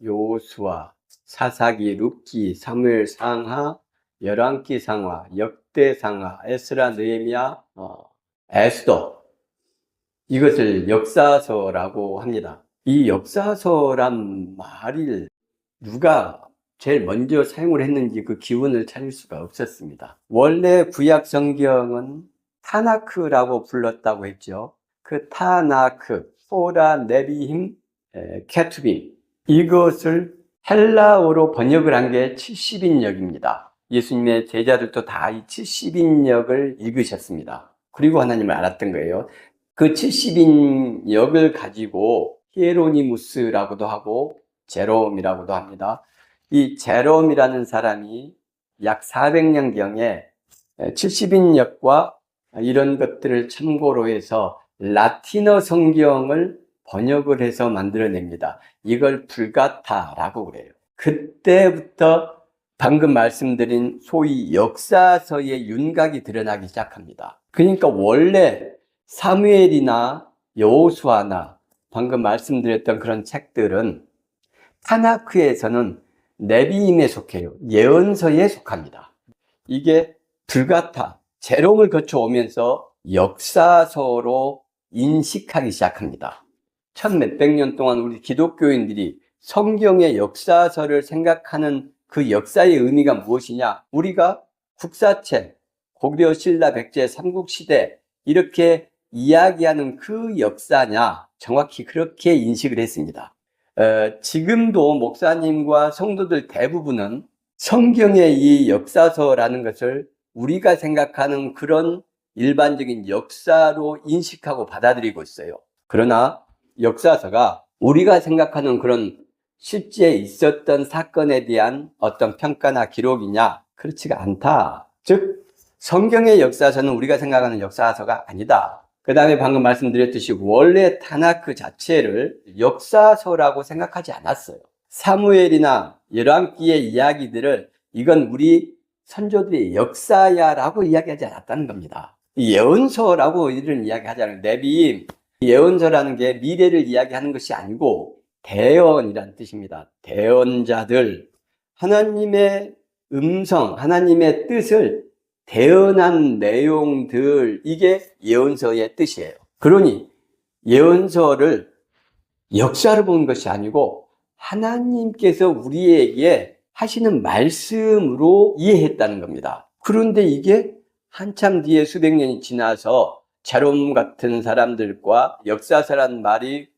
여호수아, 사사기, 룻기, 사무엘 상하, 열왕기 상하, 역대 상하, 에스라, 느헤미야, 에스더, 이것을 역사서라고 합니다. 이 역사서란 말을 누가 제일 먼저 사용을 했는지 그 기원을 찾을 수가 없었습니다. 원래 구약 성경은 타나크라고 불렀다고 했죠. 그 타나크, 소라, 네비힘, 케투빔, 이것을 헬라어로 번역을 한 게 70인역입니다. 예수님의 제자들도 다 이 70인역을 읽으셨습니다. 그리고 하나님을 알았던 거예요. 그 70인역을 가지고 히에로니무스라고도 하고 제롬이라고도 합니다. 이 제롬이라는 사람이 약 400년경에 70인역과 이런 것들을 참고로 해서 라틴어 성경을 번역을 해서 만들어냅니다. 이걸 불가타라고 그래요. 그때부터 방금 말씀드린 소위 역사서의 윤곽이 드러나기 시작합니다. 그러니까 원래 사무엘이나 여호수아나 방금 말씀드렸던 그런 책들은 타나크에서는 네비임에 속해요. 예언서에 속합니다. 이게 불가타, 제롬을 거쳐오면서 역사서로 인식하기 시작합니다. 천 몇백 년 동안 우리 기독교인들이 성경의 역사서를 생각하는 그 역사의 의미가 무엇이냐? 우리가 국사책, 고구려 신라 백제 삼국시대 이렇게 이야기하는 그 역사냐? 정확히 그렇게 인식을 했습니다. 지금도 목사님과 성도들 대부분은 성경의 이 역사서라는 것을 우리가 생각하는 그런 일반적인 역사로 인식하고 받아들이고 있어요. 그러나 역사서가 우리가 생각하는 그런 실제 있었던 사건에 대한 어떤 평가나 기록이냐? 그렇지가 않다. 즉 성경의 역사서는 우리가 생각하는 역사서가 아니다. 그 다음에 방금 말씀드렸듯이 원래 타나크 자체를 역사서라고 생각하지 않았어요. 사무엘이나 열왕기의 이야기들을 이건 우리 선조들의 역사야 라고 이야기하지 않았다는 겁니다. 예언서라고 이런 이야기 하잖아요. 네비임, 예언서라는 게 미래를 이야기하는 것이 아니고 대언이라는 뜻입니다. 대언자들, 하나님의 음성, 하나님의 뜻을 대언한 내용들, 이게 예언서의 뜻이에요. 그러니 예언서를 역사로 보는 것이 아니고 하나님께서 우리에게 하시는 말씀으로 이해했다는 겁니다. 그런데 이게 한참 뒤에 수백 년이 지나서 제롬 같은 사람들과 역사서란 말이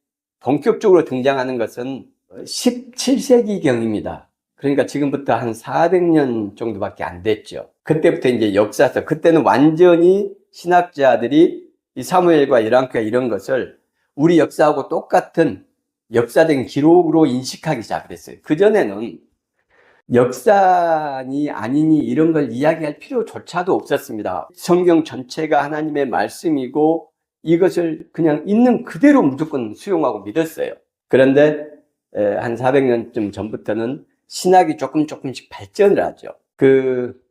본격적으로 등장하는 것은 17세기경입니다. 그러니까 지금부터 한 400년 정도밖에 안 됐죠. 그때부터 이제 역사서, 그때는 완전히 신학자들이 이 사무엘과 열왕기와 이런 것을 우리 역사하고 똑같은 역사적인 기록으로 인식하기 시작을 했어요. 그전에는 역사니 아니니 이런 걸 이야기할 필요조차도 없었습니다. 성경 전체가 하나님의 말씀이고 이것을 그냥 있는 그대로 무조건 수용하고 믿었어요. 그런데 한 400년쯤 전부터는 신학이 조금씩 발전을 하죠. 그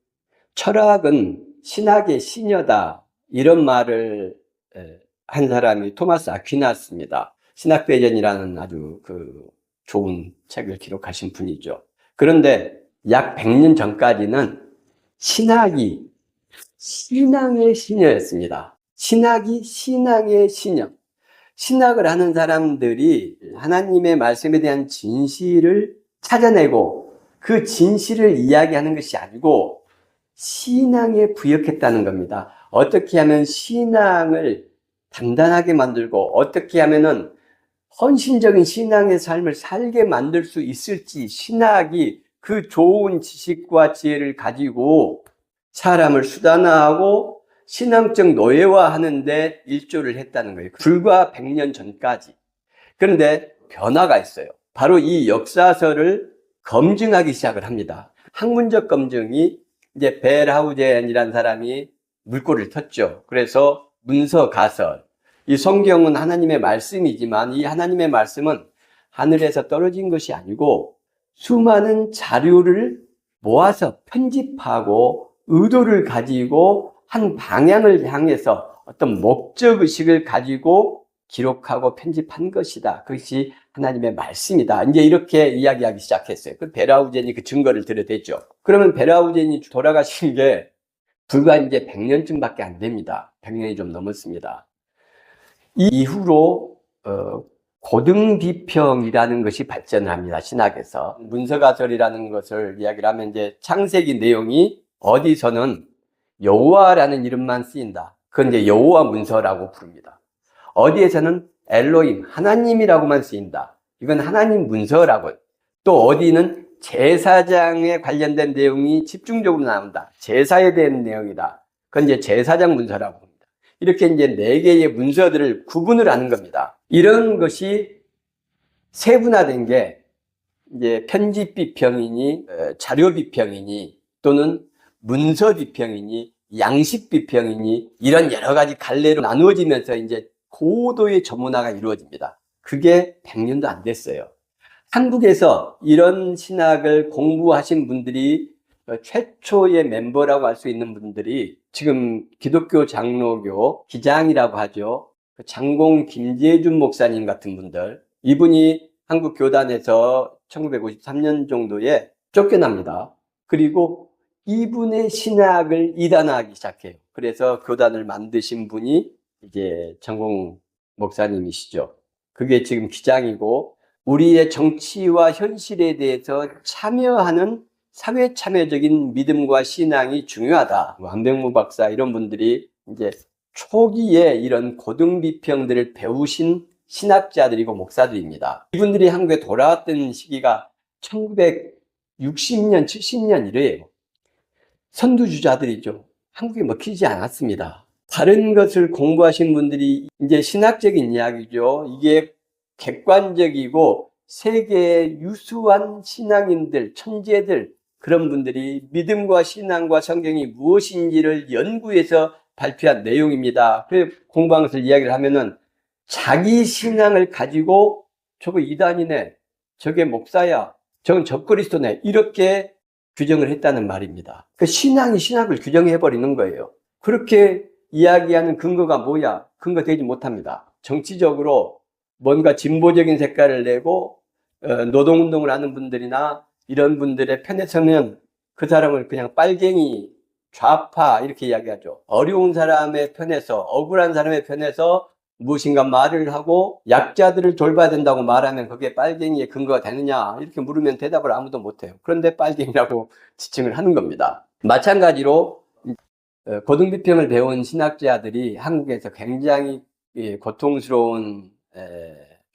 철학은 신학의 시녀다 이런 말을 한 사람이 토마스 아퀴나스입니다. 신학대전이라는 아주 좋은 책을 기록하신 분이죠. 그런데 약 100년 전까지는 신학이 신앙의 시녀였습니다. 신학이 신앙의 시녀. 신학을 하는 사람들이 하나님의 말씀에 대한 진실을 찾아내고 그 진실을 이야기하는 것이 아니고 신앙에 부역했다는 겁니다. 어떻게 하면 신앙을 단단하게 만들고 어떻게 하면은 헌신적인 신앙의 삶을 살게 만들 수 있을지 신학이 그 좋은 지식과 지혜를 가지고 사람을 수단화하고 신앙적 노예화하는데 일조를 했다는 거예요. 불과 100년 전까지. 그런데 변화가 있어요. 바로 이 역사서를 검증하기 시작을 합니다. 학문적 검증이 이제 벨하우젠이라는 사람이 물꼬를 텄죠. 그래서 문서 가설. 이 성경은 하나님의 말씀이지만 이 하나님의 말씀은 하늘에서 떨어진 것이 아니고 수많은 자료를 모아서 편집하고 의도를 가지고 한 방향을 향해서 어떤 목적의식을 가지고 기록하고 편집한 것이다. 그것이 하나님의 말씀이다. 이제 이렇게 이야기하기 시작했어요. 그 베라우젠이 그 증거를 들여댔죠. 그러면 베라우젠이 돌아가신 게 불과 이제 100년쯤밖에 안 됩니다. 100년이 좀 넘었습니다. 이 이후로 고등비평이라는 것이 발전을 합니다. 신학에서. 문서가설이라는 것을 이야기를 하면 이제 창세기 내용이 어디서는 여호와라는 이름만 쓰인다. 그건 이제 여호와 문서라고 부릅니다. 어디에서는 엘로힘, 하나님이라고만 쓰인다. 이건 하나님 문서라고. 또 어디는 제사장에 관련된 내용이 집중적으로 나온다. 제사에 대한 내용이다. 그건 이제 제사장 문서라고 합니다. 이렇게 이제 4개의 문서들을 구분을 하는 겁니다. 이런 것이 세분화된 게 이제 편집 비평이니 자료 비평이니 또는 문서 비평이니 양식 비평이니 이런 여러 가지 갈래로 나누어지면서 이제 고도의 전문화가 이루어집니다. 그게 100년도 안 됐어요. 한국에서 이런 신학을 공부하신 분들이 최초의 멤버라고 할 수 있는 분들이 지금 기독교 장로교 기장이라고 하죠. 장공 김재준 목사님 같은 분들, 이분이 한국 교단에서 1953년 정도에 쫓겨납니다. 그리고 이분의 신학을 이단화하기 시작해요. 그래서 교단을 만드신 분이 이제 장공 목사님이시죠. 그게 지금 기장이고, 우리의 정치와 현실에 대해서 참여하는 사회 참여적인 믿음과 신앙이 중요하다. 한병무 박사 이런 분들이 이제 초기에 이런 고등비평들을 배우신 신학자들이고 목사들입니다. 이분들이 한국에 돌아왔던 시기가 1960년, 70년 이래요. 선두주자들이죠. 한국에 먹히지 않았습니다. 다른 것을 공부하신 분들이 이제 신학적인 이야기죠. 이게 객관적이고 세계의 유수한 신앙인들, 천재들, 그런 분들이 믿음과 신앙과 성경이 무엇인지를 연구해서 발표한 내용입니다. 그래서 공부하는 것을 이야기를 하면은 자기 신앙을 가지고 저거 이단이네, 저게 목사야, 저건 적그리스도네, 이렇게 규정을 했다는 말입니다. 그 신앙이 신학을 규정해버리는 거예요. 그렇게 이야기하는 근거가 뭐야? 근거 되지 못합니다. 정치적으로 뭔가 진보적인 색깔을 내고 노동운동을 하는 분들이나 이런 분들의 편에 서면 그 사람을 그냥 빨갱이, 좌파 이렇게 이야기하죠. 어려운 사람의 편에서, 억울한 사람의 편에서 무엇인가 말을 하고 약자들을 돌봐야 된다고 말하면 그게 빨갱이의 근거가 되느냐 이렇게 물으면 대답을 아무도 못해요. 그런데 빨갱이라고 지칭을 하는 겁니다. 마찬가지로 고등비평을 배운 신학자들이 한국에서 굉장히 고통스러운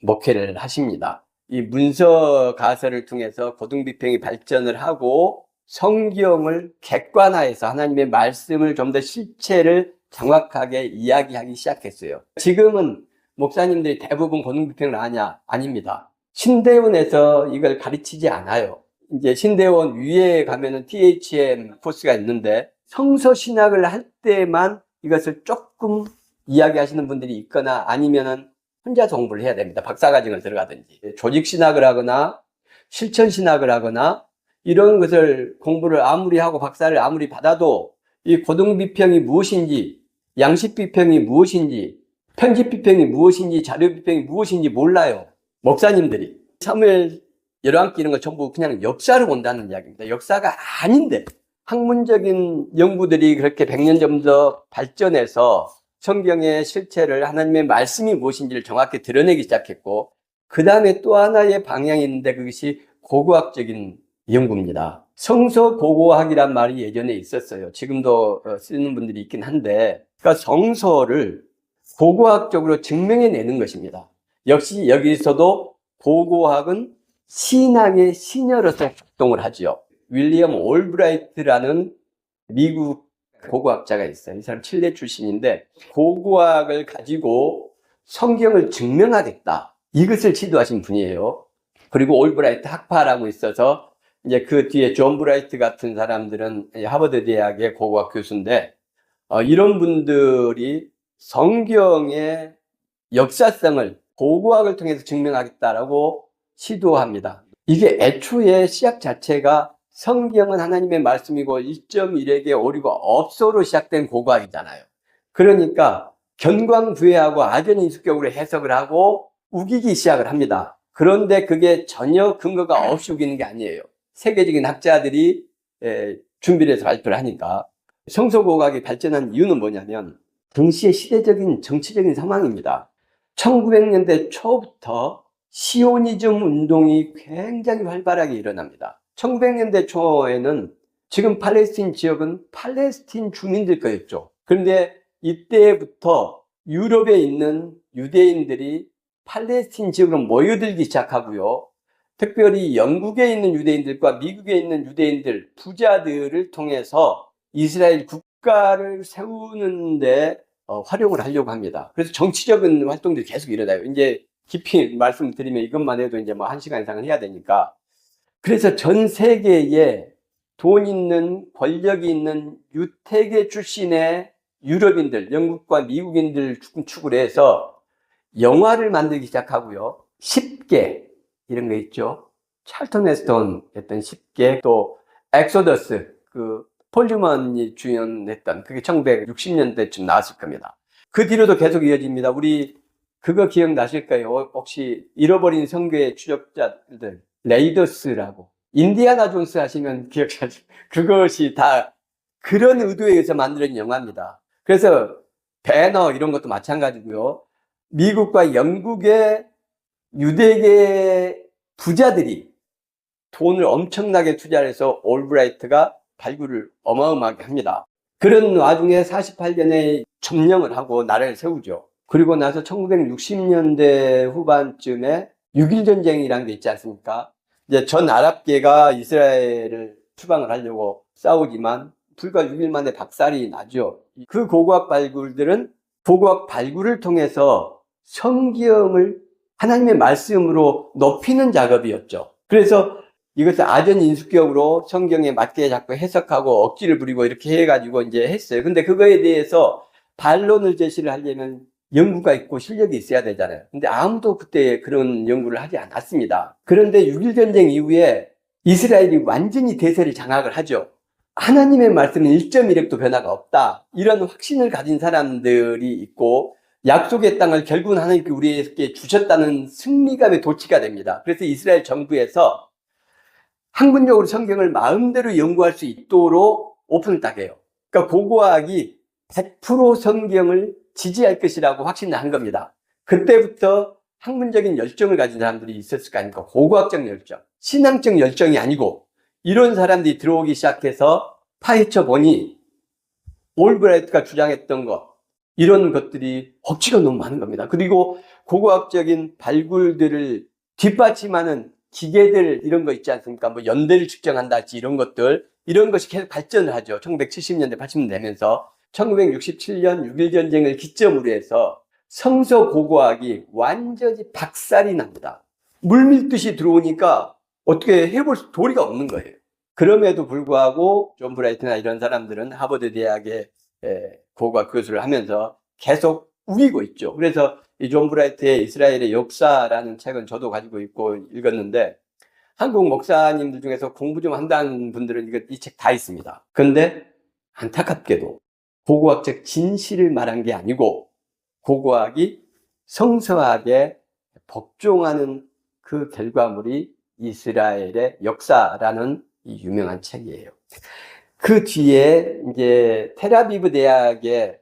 목회를 하십니다. 이 문서 가설을 통해서 고등비평이 발전을 하고 성경을 객관화해서 하나님의 말씀을 좀 더 실체를 정확하게 이야기하기 시작했어요. 지금은 목사님들이 대부분 고등비평을 아냐? 아닙니다. 신대원에서 이걸 가르치지 않아요. 이제 신대원 위에 가면은 THM 코스가 있는데 성서신학을 할 때만 이것을 조금 이야기하시는 분들이 있거나 아니면은 혼자서 공부를 해야 됩니다. 박사과정을 들어가든지. 조직신학을 하거나 실천신학을 하거나 이런 것을 공부를 아무리 하고 박사를 아무리 받아도 이 고등비평이 무엇인지, 양식비평이 무엇인지, 편집비평이 무엇인지, 자료비평이 무엇인지 몰라요. 목사님들이. 사무엘 열왕기 이런 거 전부 그냥 역사를 본다는 이야기입니다. 역사가 아닌데 학문적인 연구들이 그렇게 100년 전부터 발전해서 성경의 실체를 하나님의 말씀이 무엇인지를 정확히 드러내기 시작했고, 그 다음에 또 하나의 방향이 있는데 그것이 고고학적인 연구입니다. 성서고고학이란 말이 예전에 있었어요. 지금도 쓰는 분들이 있긴 한데, 그러니까 성서를 고고학적으로 증명해내는 것입니다. 역시 여기서도 고고학은 신앙의 시녀로서 활동을 하죠. 윌리엄 올브라이트라는 미국 고고학자가 있어요. 이 사람 칠레 출신인데 고고학을 가지고 성경을 증명하겠다, 이것을 지도하신 분이에요. 그리고 올브라이트 학파라고 있어서 이제 그 뒤에 존 브라이트 같은 사람들은 하버드 대학의 고고학 교수인데 이런 분들이 성경의 역사성을 고고학을 통해서 증명하겠다라고 시도합니다. 이게 애초에 시작 자체가 성경은 하나님의 말씀이고 1.1에게 오류가 없어로 시작된 고고학이잖아요. 그러니까 견광부회하고 아전인수격으로 해석을 하고 우기기 시작을 합니다. 그런데 그게 전혀 근거가 없이 우기는 게 아니에요. 세계적인 학자들이 준비를 해서 발표를 하니까. 성서고고학이 발전한 이유는 뭐냐면 당시의 시대적인 정치적인 상황입니다. 1900년대 초부터 시오니즘 운동이 굉장히 활발하게 일어납니다. 1900년대 초에는 지금 팔레스틴 지역은 팔레스틴 주민들 거였죠. 그런데 이때부터 유럽에 있는 유대인들이 팔레스틴 지역으로 모여들기 시작하고요. 특별히 영국에 있는 유대인들과 미국에 있는 유대인들, 부자들을 통해서 이스라엘 국가를 세우는데 활용을 하려고 합니다. 그래서 정치적인 활동들이 계속 일어나요. 이제 깊이 말씀드리면 이것만 해도 이제 뭐 1시간 이상은 해야 되니까. 그래서 전 세계에 돈 있는, 권력이 있는 유태계 출신의 유럽인들, 영국과 미국인들 축을 해서 영화를 만들기 시작하고요. 10개, 이런 거 있죠. 찰턴 헤스턴 했던 10개, 또 엑소더스, 폴 뉴먼이 주연했던, 그게 1960년대쯤 나왔을 겁니다. 그 뒤로도 계속 이어집니다. 우리 그거 기억나실까요? 혹시 잃어버린 성교의 추적자들, 레이더스라고. 인디아나 존스 하시면 기억하시죠? 그것이 다 그런 의도에 의해서 만들어진 영화입니다. 그래서 배너 이런 것도 마찬가지고요. 미국과 영국의 유대계 부자들이 돈을 엄청나게 투자를 해서 올브라이트가 발굴을 어마어마하게 합니다. 그런 와중에 48년에 점령을 하고 나라를 세우죠. 그리고 나서 1960년대 후반쯤에 6.1 전쟁이라는 게 있지 않습니까? 이제 전 아랍계가 이스라엘을 추방을 하려고 싸우지만 불과 6일 만에 박살이 나죠. 그 고고학 발굴들은 고고학 발굴을 통해서 성경을 하나님의 말씀으로 높이는 작업이었죠. 그래서 이것을 아전인수격으로 성경에 맞게 자꾸 해석하고 억지를 부리고 이렇게 해가지고 이제 했어요. 근데 그거에 대해서 반론을 제시를 하려면 연구가 있고 실력이 있어야 되잖아요. 근데 아무도 그때 그런 연구를 하지 않았습니다. 그런데 6.1 전쟁 이후에 이스라엘이 완전히 대세를 장악을 하죠. 하나님의 말씀은 1.1획도 변화가 없다. 이런 확신을 가진 사람들이 있고 약속의 땅을 결국은 하나님께 우리에게 주셨다는 승리감에 도취가 됩니다. 그래서 이스라엘 정부에서 학문적으로 성경을 마음대로 연구할 수 있도록 오픈을 딱 해요. 그러니까 고고학이 100% 성경을 지지할 것이라고 확신을 한 겁니다. 그때부터 학문적인 열정을 가진 사람들이 있었을 거 아닙니까? 고고학적 열정, 신앙적 열정이 아니고 이런 사람들이 들어오기 시작해서 파헤쳐 보니 올브라이트가 주장했던 것, 이런 것들이 억지가 너무 많은 겁니다. 그리고 고고학적인 발굴들을 뒷받침하는 기계들 이런 거 있지 않습니까? 뭐 연대를 측정한다든지 이런 것들, 이런 것이 계속 발전을 하죠. 1970년대, 80년대 되면서 1967년 6.1 전쟁을 기점으로 해서 성서 고고학이 완전히 박살이 납니다. 물밀듯이 들어오니까 어떻게 해볼 도리가 없는 거예요. 그럼에도 불구하고 존 브라이트나 이런 사람들은 하버드 대학의 고고학 교수를 하면서 계속 우기고 있죠. 그래서 이 존 브라이트의 이스라엘의 역사라는 책은 저도 가지고 있고 읽었는데 한국 목사님들 중에서 공부 좀 한다는 분들은 이 책 다 있습니다. 그런데 안타깝게도 고고학적 진실을 말한 게 아니고 고고학이 성서학에 복종하는 그 결과물이 이스라엘의 역사라는 이 유명한 책이에요. 그 뒤에 이제 텔아비브 대학의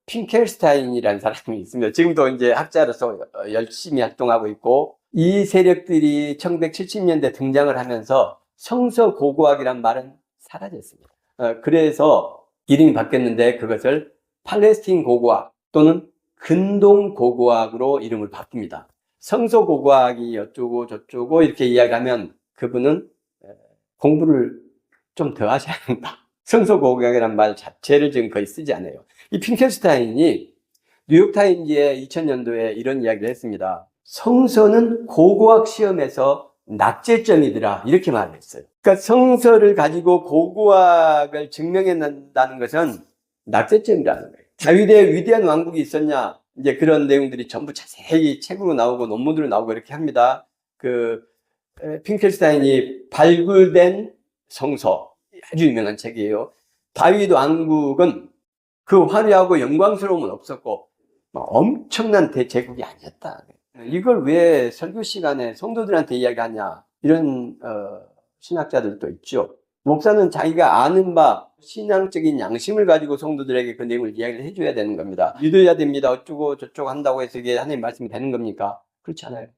핑켈스타인이라는 사람이 있습니다. 지금도 이제 학자로서 열심히 활동하고 있고, 이 세력들이 1970년대 등장을 하면서 성서 고고학이란 말은 사라졌습니다. 그래서 이름이 바뀌었는데 그것을 팔레스틴 고고학 또는 근동 고고학으로 이름을 바꿉니다. 성서 고고학이 어쩌고 저쩌고 이렇게 이야기하면 그분은 공부를 좀 더 하셔야 한다. 성서 고고학이라는 말 자체를 지금 거의 쓰지 않아요. 이 핑켈스타인이 뉴욕타임즈에 2000년도에 이런 이야기를 했습니다. 성서는 고고학 시험에서 낙제점이더라. 이렇게 말을 했어요. 그러니까 성서를 가지고 고고학을 증명해낸다는 것은 낙제점이라는 거예요. 다윗의 위대한 왕국이 있었냐? 이제 그런 내용들이 전부 자세히 책으로 나오고 논문으로 나오고 이렇게 합니다. 핑켈스타인이 발굴된 성서, 아주 유명한 책이에요. 다윗 왕국은 그 화려하고 영광스러움은 없었고 엄청난 대제국이 아니었다. 이걸 왜 설교 시간에 성도들한테 이야기하냐, 이런 신학자들도 있죠. 목사는 자기가 아는 바 신앙적인 양심을 가지고 성도들에게 그 내용을 이야기를 해줘야 되는 겁니다. 믿어야 됩니다. 어쩌고 저쩌고 한다고 해서 이게 하나님 말씀이 되는 겁니까? 그렇지 않아요.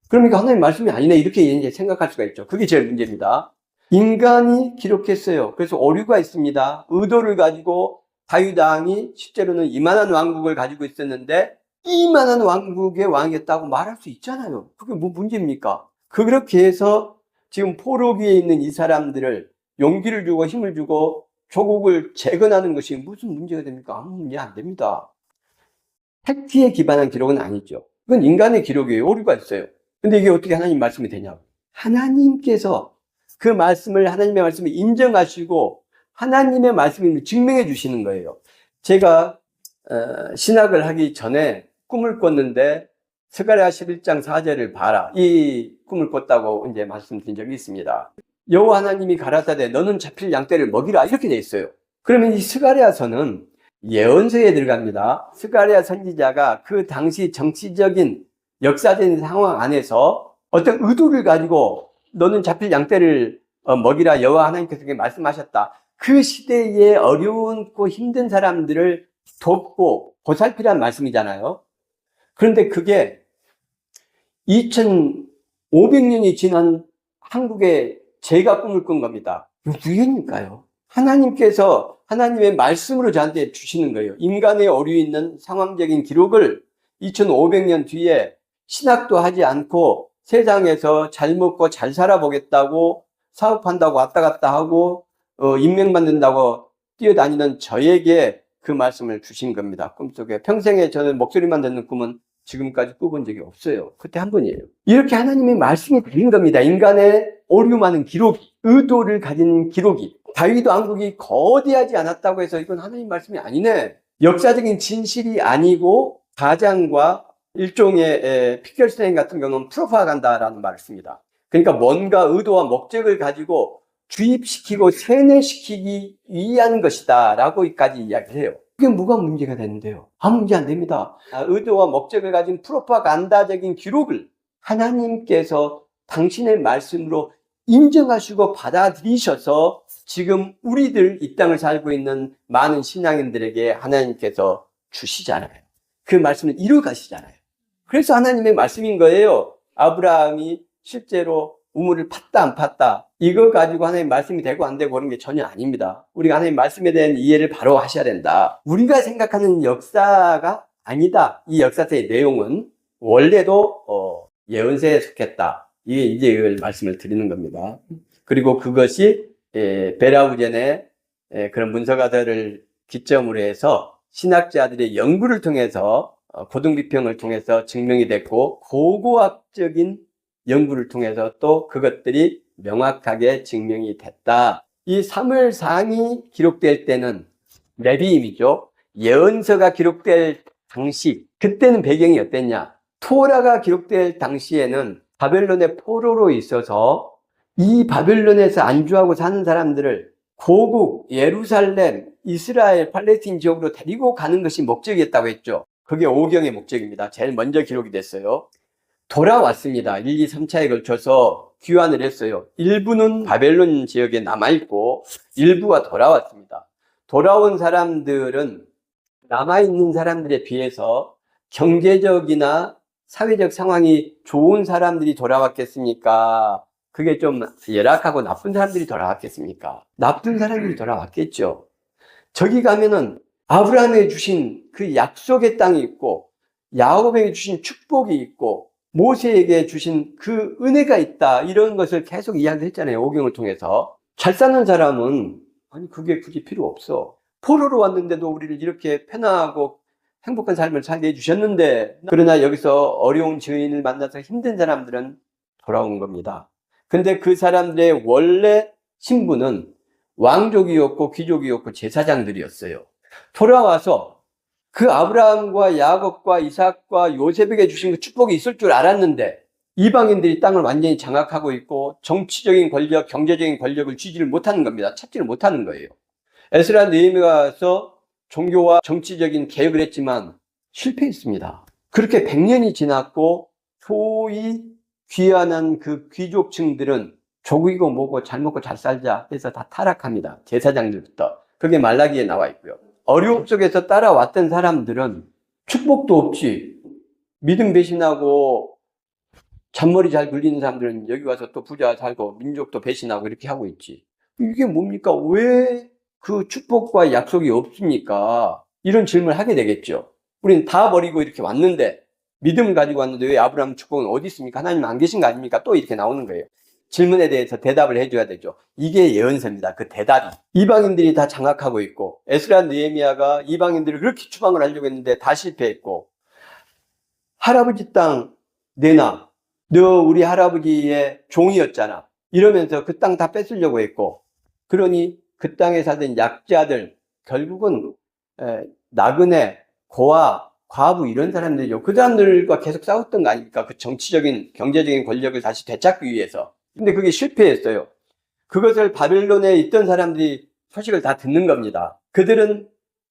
그러니까 하나님 말씀이 아니네, 이렇게 이제 생각할 수가 있죠. 그게 제일 문제입니다. 인간이 기록했어요. 그래서 오류가 있습니다. 의도를 가지고 다윗 왕이 실제로는 이만한 왕국을 가지고 있었는데 이만한 왕국의 왕이었다고 말할 수 있잖아요. 그게 뭐 문제입니까? 그렇게 해서 지금 포로 위에 있는 이 사람들을 용기를 주고 힘을 주고 조국을 재건하는 것이 무슨 문제가 됩니까? 아무 문제 안 됩니다. 팩트에 기반한 기록은 아니죠. 그건 인간의 기록이에요. 오류가 있어요. 근데 이게 어떻게 하나님 말씀이 되냐고. 하나님께서 그 말씀을, 하나님의 말씀을 인정하시고 하나님의 말씀을 증명해 주시는 거예요. 제가 신학을 하기 전에 꿈을 꿨는데 스가랴 11장 4절을 봐라, 이 꿈을 꿨다고 이제 말씀드린 적이 있습니다. 여호와 하나님이 가라사대 너는 잡힐 양떼를 먹이라, 이렇게 돼 있어요. 그러면 이 스가랴서는 예언서에 들어갑니다. 스가랴 선지자가 그 당시 정치적인 역사적인 상황 안에서 어떤 의도를 가지고 너는 잡힐 양떼를 먹이라, 여호와 하나님께서 그렇게 말씀하셨다. 그 시대에 어려운고 힘든 사람들을 돕고 보살피란 말씀이잖아요. 그런데 그게 2500년이 지난 한국에 제가 꿈을 꾼 겁니다. 우연일까요? 하나님께서 하나님의 말씀으로 저한테 주시는 거예요. 인간의 오류 있는 상황적인 기록을 2500년 뒤에 신학도 하지 않고 세상에서 잘 먹고 잘 살아보겠다고 사업한다고 왔다 갔다 하고 임명받는다고 뛰어다니는 저에게 그 말씀을 주신 겁니다. 꿈속에. 평생에 저는 목소리만 듣는 꿈은 지금까지 꿔본 적이 없어요. 그때 한 번이에요. 이렇게 하나님의 말씀이 드린 겁니다. 인간의 오류 많은 기록, 의도를 가진 기록이. 다윗 왕국이 거대하지 않았다고 해서 이건 하나님 말씀이 아니네. 역사적인 진실이 아니고 가장과 일종의 피켈스테인 같은 경우는 프로파간다라는 말을 씁니다. 그러니까 뭔가 의도와 목적을 가지고 주입시키고 세뇌시키기 위한 것이다 라고까지 이야기를 해요. 그게 뭐가 문제가 되는데요? 아무 문제 안 됩니다. 의도와 목적을 가진 프로파간다적인 기록을 하나님께서 당신의 말씀으로 인정하시고 받아들이셔서 지금 우리들 이 땅을 살고 있는 많은 신앙인들에게 하나님께서 주시잖아요. 그 말씀을 이루어 가시잖아요. 그래서 하나님의 말씀인 거예요. 아브라함이 실제로 우물을 팠다 안 팠다, 이거 가지고 하나님 말씀이 되고 안 되고 그런 게 전혀 아닙니다. 우리가 하나님 말씀에 대한 이해를 바로 하셔야 된다. 우리가 생각하는 역사가 아니다. 이 역사서의 내용은 원래도 예언서에 속했다. 이게 이제 이걸 말씀을 드리는 겁니다. 그리고 그것이 베라우젠의 그런 문서가들을 기점으로 해서 신학자들의 연구를 통해서 고등비평을 통해서 증명이 됐고, 고고학적인 연구를 통해서 또 그것들이 명확하게 증명이 됐다. 이 사무엘상이 기록될 때는 레비임이죠. 예언서가 기록될 당시, 그때는 배경이 어땠냐? 토라가 기록될 당시에는 바벨론의 포로로 있어서 이 바벨론에서 안주하고 사는 사람들을 고국, 예루살렘, 이스라엘, 팔레스틴 지역으로 데리고 가는 것이 목적이었다고 했죠. 그게 오경의 목적입니다. 제일 먼저 기록이 됐어요. 돌아왔습니다. 1, 2, 3차에 걸쳐서 귀환을 했어요. 일부는 바벨론 지역에 남아있고 일부가 돌아왔습니다. 돌아온 사람들은 남아있는 사람들에 비해서 경제적이나 사회적 상황이 좋은 사람들이 돌아왔겠습니까? 그게 좀 열악하고 나쁜 사람들이 돌아왔겠습니까? 나쁜 사람들이 돌아왔겠죠. 저기 가면은 아브라함에게 주신 그 약속의 땅이 있고, 야곱에게 주신 축복이 있고, 모세에게 주신 그 은혜가 있다, 이런 것을 계속 이야기했잖아요. 오경을 통해서. 잘 사는 사람은 아니 그게 굳이 필요 없어. 포로로 왔는데도 우리를 이렇게 편하고 행복한 삶을 살게 해주셨는데, 그러나 여기서 어려운 주인을 만나서 힘든 사람들은 돌아온 겁니다. 근데 그 사람들의 원래 신분은 왕족이었고 귀족이었고 제사장들이었어요. 돌아와서 그 아브라함과 야곱과 이삭과 요셉에게 주신 그 축복이 있을 줄 알았는데, 이방인들이 땅을 완전히 장악하고 있고 정치적인 권력, 경제적인 권력을 쥐지를 못하는 겁니다. 찾지를 못하는 거예요. 에스라 느헤미야가 와서 종교와 정치적인 개혁을 했지만 실패했습니다. 그렇게 100년이 지났고 소위 귀환한 그 귀족층들은 조국이고 뭐고 잘 먹고 잘 살자 해서 다 타락합니다. 제사장들부터. 그게 말라기에 나와 있고요. 어려움 속에서 따라왔던 사람들은 축복도 없지. 믿음 배신하고 잔머리 잘 굴리는 사람들은 여기 와서 또 부자 살고 민족도 배신하고 이렇게 하고 있지. 이게 뭡니까? 왜 그 축복과 약속이 없습니까? 이런 질문을 하게 되겠죠. 우리는 다 버리고 이렇게 왔는데, 믿음 가지고 왔는데 왜 아브라함 축복은 어디 있습니까? 하나님 안 계신 거 아닙니까? 또 이렇게 나오는 거예요. 질문에 대해서 대답을 해줘야 되죠. 이게 예언서입니다. 그 대답이. 이방인들이 다 장악하고 있고, 에스라 느헤미야가 이방인들을 그렇게 추방을 하려고 했는데 다 실패했고, 할아버지 땅 내놔. 너 우리 할아버지의 종이었잖아. 이러면서 그 땅 다 뺏으려고 했고, 그러니 그 땅에 살던 약자들, 결국은 나그네, 고아, 과부 이런 사람들이죠. 그 사람들과 계속 싸웠던 거 아닙니까? 그 정치적인, 경제적인 권력을 다시 되찾기 위해서. 근데 그게 실패했어요. 그것을 바벨론에 있던 사람들이 소식을 다 듣는 겁니다. 그들은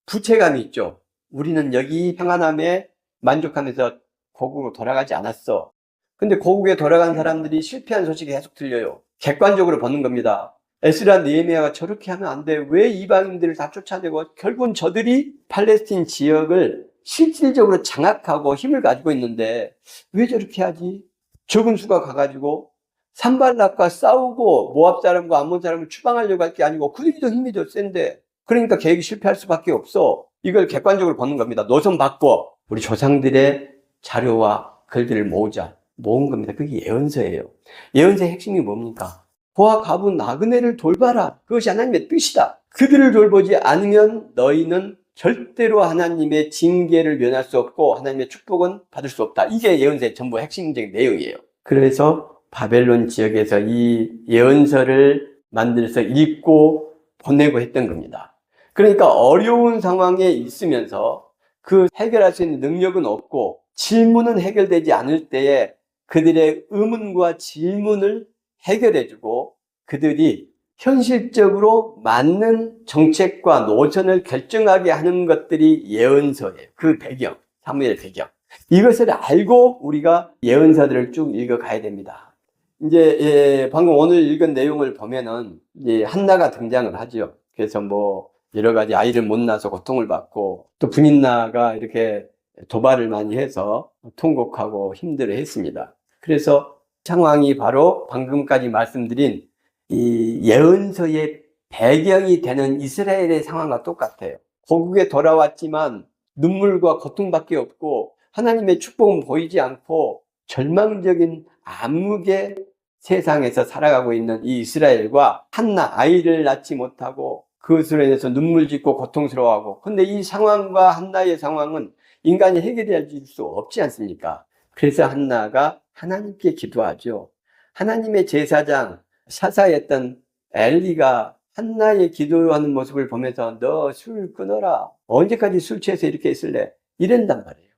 부채감이 있죠. 우리는 여기 평안함에 만족하면서 고국으로 돌아가지 않았어. 근데 고국에 돌아간 사람들이 실패한 소식이 계속 들려요. 객관적으로 보는 겁니다. 에스라 느헤미야가 저렇게 하면 안 돼. 왜 이방인들을 다 쫓아내고 결국은 저들이 팔레스틴 지역을 실질적으로 장악하고 힘을 가지고 있는데 왜 저렇게 하지? 적은 수가 가가지고 산발락과 싸우고 모압 사람과 암몬 사람을 추방하려고 할 게 아니고 그들이 더 힘이 더 센데 그러니까 계획이 실패할 수밖에 없어. 이걸 객관적으로 보는 겁니다. 노선 바꿔. 우리 조상들의 자료와 글들을 모은 겁니다. 그게 예언서예요. 예언서의 핵심이 뭡니까? 고아 과부 나그네를 돌봐라. 그것이 하나님의 뜻이다. 그들을 돌보지 않으면 너희는 절대로 하나님의 징계를 면할 수 없고 하나님의 축복은 받을 수 없다. 이게 예언서의 전부 핵심적인 내용이에요. 그래서 바벨론 지역에서 이 예언서를 만들어서 읽고 보내고 했던 겁니다. 그러니까 어려운 상황에 있으면서 그 해결할 수 있는 능력은 없고 질문은 해결되지 않을 때에 그들의 의문과 질문을 해결해주고 그들이 현실적으로 맞는 정책과 노선을 결정하게 하는 것들이 예언서예요. 그 배경, 사무엘 배경. 이것을 알고 우리가 예언서들을 쭉 읽어가야 됩니다. 이제 방금 오늘 읽은 내용을 보면은 이제 한나가 등장을 하죠. 그래서 뭐 여러 가지 아이를 못 낳아서 고통을 받고 또 분인나가 이렇게 도발을 많이 해서 통곡하고 힘들어했습니다. 그래서 상황이 바로 방금까지 말씀드린 이 예언서의 배경이 되는 이스라엘의 상황과 똑같아요. 고국에 돌아왔지만 눈물과 고통밖에 없고 하나님의 축복은 보이지 않고 절망적인 암흑의 세상에서 살아가고 있는 이 이스라엘과 한나 아이를 낳지 못하고 그것으로 인해서 눈물 짓고 고통스러워하고 근데 이 상황과 한나의 상황은 인간이 해결해 줄 수 없지 않습니까? 그래서 한나가 하나님께 기도하죠. 하나님의 제사장 사사였던 엘리가 한나의 기도하는 모습을 보면서 너 술 끊어라. 언제까지 술 취해서 이렇게 있을래? 이런단 말이에요.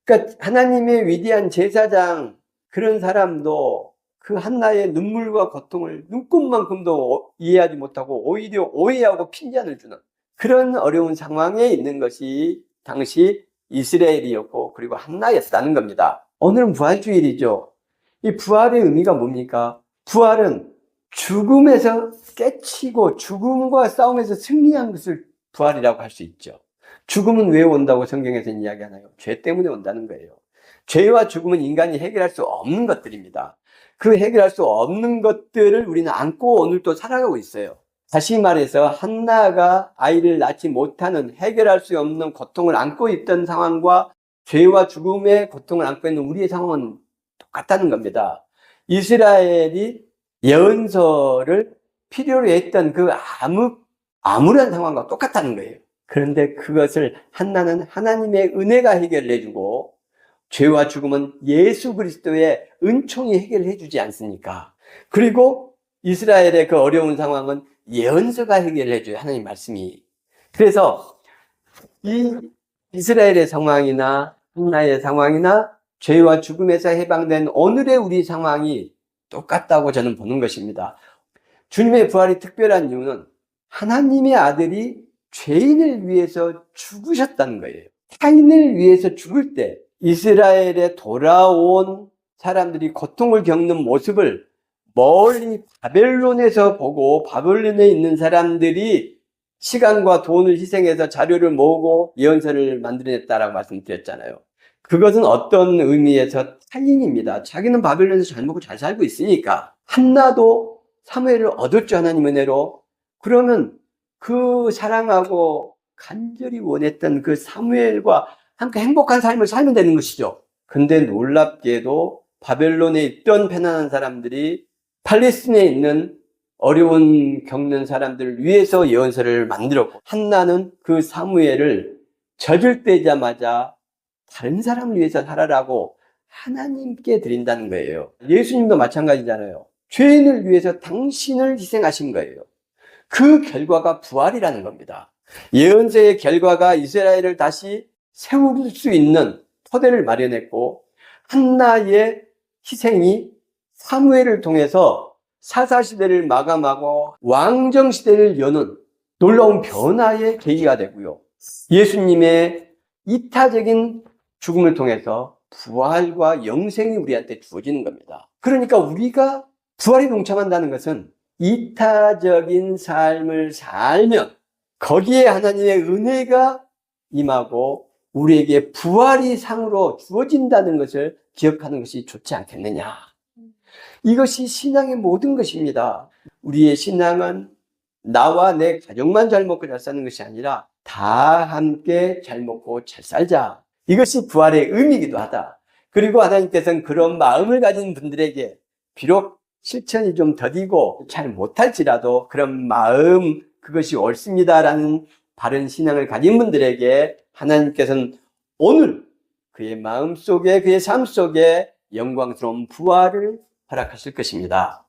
그러니까 하나님의 위대한 제사장 그런 사람도 그 한나의 눈물과 고통을 눈꽃만큼도 이해하지 못하고 오히려 오해하고 핀잔을 주는 그런 어려운 상황에 있는 것이 당시 이스라엘이었고 그리고 한나였다는 겁니다. 오늘은 부활주일이죠. 이 부활의 의미가 뭡니까? 부활은 죽음에서 깨치고 죽음과 싸움에서 승리한 것을 부활이라고 할 수 있죠. 죽음은 왜 온다고 성경에서는 이야기하나요? 죄 때문에 온다는 거예요. 죄와 죽음은 인간이 해결할 수 없는 것들입니다. 그 해결할 수 없는 것들을 우리는 안고 오늘도 살아가고 있어요. 다시 말해서 한나가 아이를 낳지 못하는 해결할 수 없는 고통을 안고 있던 상황과 죄와 죽음의 고통을 안고 있는 우리의 상황은 똑같다는 겁니다. 이스라엘이 예언서를 필요로 했던 그 암울한 상황과 똑같다는 거예요. 그런데 그것을 한나는 하나님의 은혜가 해결해주고 죄와 죽음은 예수 그리스도의 은총이 해결해 주지 않습니까? 그리고 이스라엘의 그 어려운 상황은 예언서가 해결해 줘요. 하나님 말씀이. 그래서 이 이스라엘의 상황이나 한나의 상황이나 죄와 죽음에서 해방된 오늘의 우리 상황이 똑같다고 저는 보는 것입니다. 주님의 부활이 특별한 이유는 하나님의 아들이 죄인을 위해서 죽으셨다는 거예요. 타인을 위해서 죽을 때 이스라엘에 돌아온 사람들이 고통을 겪는 모습을 멀리 바벨론에서 보고 바벨론에 있는 사람들이 시간과 돈을 희생해서 자료를 모으고 예언서를 만들어냈다라고 말씀드렸잖아요. 그것은 어떤 의미에서 타인입니다. 자기는 바벨론에서 잘 먹고 잘 살고 있으니까 한나도 사무엘을 얻었죠, 하나님 은혜로. 그러면 그 사랑하고 간절히 원했던 그 사무엘과 함께 행복한 삶을 살면 되는 것이죠. 근데 놀랍게도 바벨론에 있던 편안한 사람들이 팔레스틴에 있는 어려운 겪는 사람들을 위해서 예언서를 만들었고, 한나는 그 사무엘을 젖을 떼자마자 다른 사람을 위해서 살아라고 하나님께 드린다는 거예요. 예수님도 마찬가지잖아요. 죄인을 위해서 당신을 희생하신 거예요. 그 결과가 부활이라는 겁니다. 예언서의 결과가 이스라엘을 다시 세울 수 있는 토대를 마련했고, 한나의 희생이 사무엘을 통해서 사사시대를 마감하고 왕정시대를 여는 놀라운 변화의 계기가 되고요. 예수님의 이타적인 죽음을 통해서 부활과 영생이 우리한테 주어지는 겁니다. 그러니까 우리가 부활에 동참한다는 것은 이타적인 삶을 살면 거기에 하나님의 은혜가 임하고 우리에게 부활이 상으로 주어진다는 것을 기억하는 것이 좋지 않겠느냐. 이것이 신앙의 모든 것입니다. 우리의 신앙은 나와 내 가족만 잘 먹고 잘 사는 것이 아니라 다 함께 잘 먹고 잘 살자. 이것이 부활의 의미이기도 하다. 그리고 하나님께서는 그런 마음을 가진 분들에게 비록 실천이 좀 더디고 잘 못할지라도 그런 마음, 그것이 옳습니다라는 바른 신앙을 가진 분들에게 하나님께서는 오늘 그의 마음 속에, 그의 삶 속에 영광스러운 부활을 허락하실 것입니다.